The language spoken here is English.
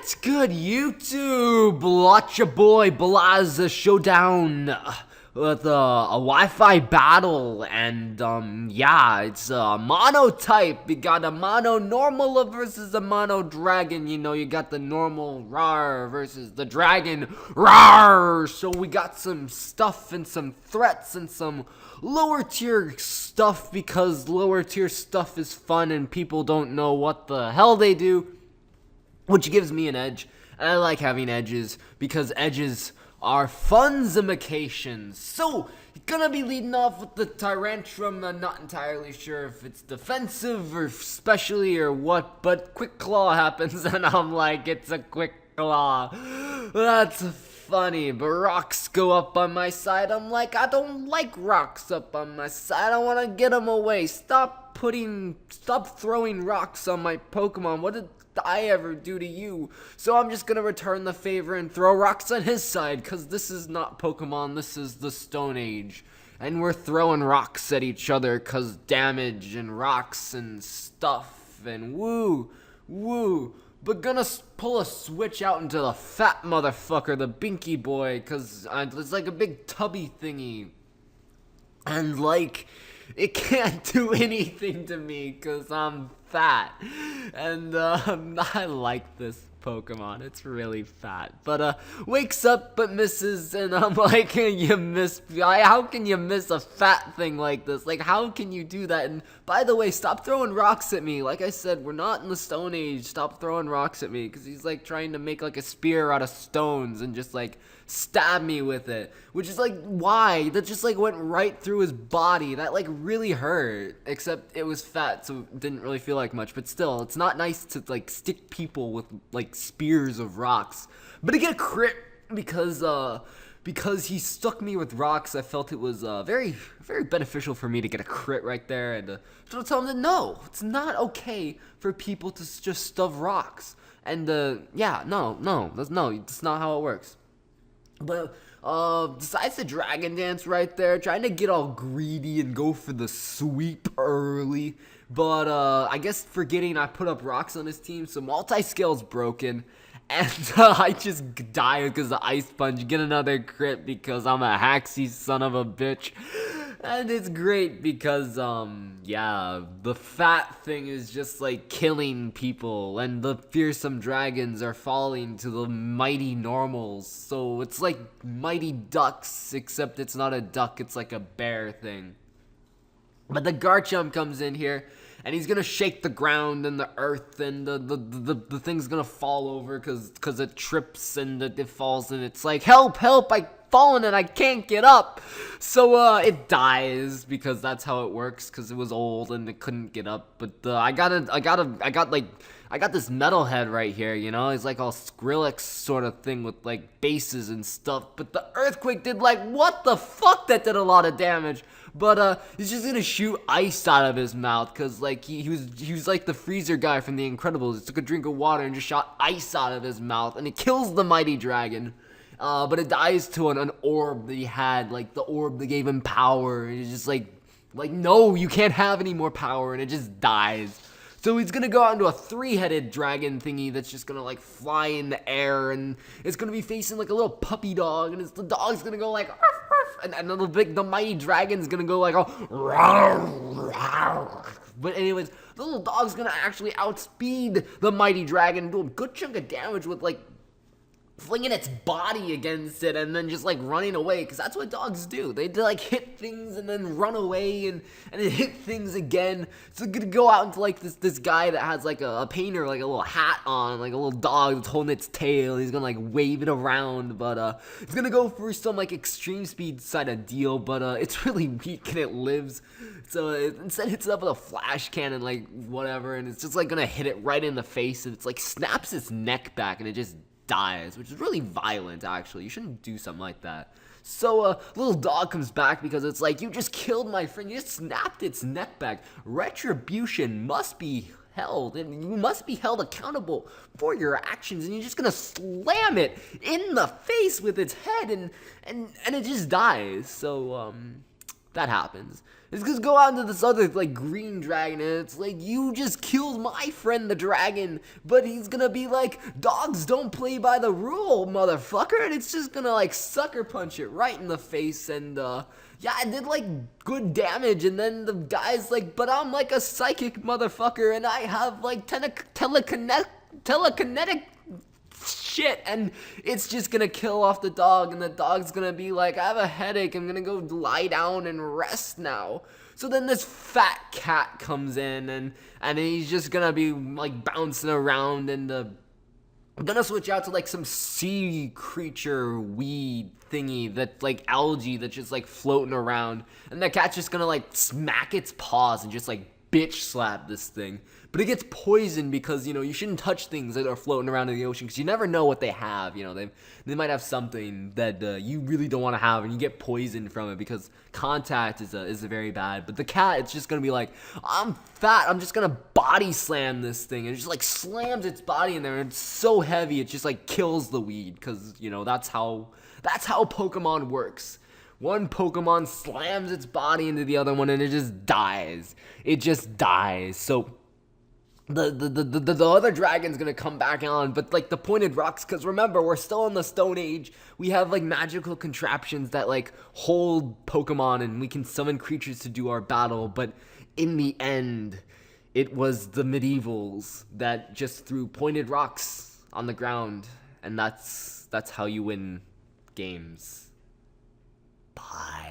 What's good, YouTube? Watch your boy Blaze Showdown with a Wi-Fi battle, and yeah, it's a Monotype. You got a mono normal versus a mono dragon. You know, you got the normal rar versus the dragon rar. So we got some stuff and some threats and some lower tier stuff, because lower tier stuff is fun and people don't know what the hell they do, which gives me an edge. And I like having edges because edges are funzimications. So, gonna be leading off with the Tyrantrum. I'm not entirely sure if it's defensive or specially or what, but Quick Claw happens and I'm like, it's a Quick Claw. That's funny, but rocks go up on my side. I'm like, I don't like rocks up on my side. I want to get them away. Stop throwing rocks on my Pokemon. What did I ever do to you? So I'm just gonna return the favor and throw rocks on his side, because this is not Pokemon, this is the Stone Age. And we're throwing rocks at each other because damage and rocks and stuff and woo. But gonna pull a switch out into the fat motherfucker, the Binky Boy, because it's like a big tubby thingy. And like, it can't do anything to me because I'm fat. And I like this Pokemon. It's really fat. But wakes up but misses, and I'm like, you miss. How can you miss a fat thing like this? Like, how can you do that? And by the way, stop throwing rocks at me. Like I said, we're not in the Stone Age. Stop throwing rocks at me, because he's like trying to make like a spear out of stones and just like stab me with it, which is like, why? That just like went right through his body. That like really hurt, except it was fat, so it didn't really feel like much. But still, it's not nice to like stick people with like spears of rocks. But to get a crit because he stuck me with rocks, I felt it was very beneficial for me to get a crit right there, and to tell him that no, it's not okay for people to just stuff rocks. And yeah, no, that's not how it works. But besides the Dragon Dance right there, trying to get all greedy and go for the sweep early, but I guess forgetting I put up rocks on his team, so multi-scale's broken, and I just die because the Ice Punch, get another crit because I'm a haxy son of a bitch. And it's great because, yeah, the fat thing is just, like, killing people, and the fearsome dragons are falling to the mighty normals, so it's like Mighty Ducks, except it's not a duck, it's like a bear thing. But the Garchomp comes in here, and he's gonna shake the ground and the earth, and the thing's gonna fall over because it trips and it falls, and it's like, help, I've fallen and I can't get up. So it dies because that's how it works, because it was old and it couldn't get up. But I got this metalhead right here, you know. It's like all Skrillex sort of thing with like bases and stuff. But the earthquake did like, what the fuck? That did a lot of damage. But he's just gonna shoot ice out of his mouth, because like he was like the freezer guy from The Incredibles. He took a drink of water and just shot ice out of his mouth, and it kills the mighty dragon. But it dies to an orb that he had, like the orb that gave him power. And it's just like no, you can't have any more power, and it just dies. So he's gonna go out into a three-headed dragon thingy that's just gonna like fly in the air, and it's gonna be facing like a little puppy dog, and the dog's gonna go like, and the mighty dragon's gonna go like, but anyways, the little dog's gonna actually outspeed the mighty dragon and do a good chunk of damage with like flinging its body against it and then just like running away, because that's what dogs do. They like hit things and then run away and then hit things again. So I'm gonna go out into like this guy that has like a painter, like a little hat on, like a little dog that's holding its tail. He's gonna like wave it around, but it's gonna go for some like extreme speed side of deal, but it's really weak and it lives. So it instead hits it up with a flash cannon, like whatever, and it's just like gonna hit it right in the face, and it's like snaps its neck back, and it just dies, which is really violent. Actually, you shouldn't do something like that. So little dog comes back because it's like, you just killed my friend, you just snapped its neck back. Retribution must be held, and you must be held accountable for your actions, and you're just gonna slam it in the face with its head, and it just dies. So that happens. It's because go out into this other, like, green dragon, and it's like, you just killed my friend, the dragon, but he's gonna be like, dogs don't play by the rule, motherfucker, and it's just gonna, like, sucker punch it right in the face, and, yeah, I did, like, good damage, and then the guy's like, but I'm, like, a psychic motherfucker, and I have, like, telekinetic shit, and it's just gonna kill off the dog, and the dog's gonna be like, I have a headache, I'm gonna go lie down and rest now. So then this fat cat comes in, and he's just gonna be like bouncing around, and I'm gonna switch out to like some sea creature weed thingy that's like algae that's just like floating around, and the cat's just gonna like smack its paws and just like bitch slap this thing. But it gets poisoned because, you know, you shouldn't touch things that are floating around in the ocean because you never know what they have. You know, they might have something that you really don't want to have, and you get poisoned from it because contact is very bad. But the cat, it's just gonna be like, I'm fat, I'm just gonna body slam this thing, and it just like slams its body in there, and it's so heavy it just like kills the weed because, you know, that's how Pokemon works. One Pokemon slams its body into the other one, and it just dies. It just dies. So the other dragon's gonna come back on, but like the pointed rocks, because remember, we're still in the Stone Age. We have like magical contraptions that like hold Pokemon, and we can summon creatures to do our battle. But in the end, it was the medievals that just threw pointed rocks on the ground, and that's how you win games. Bye.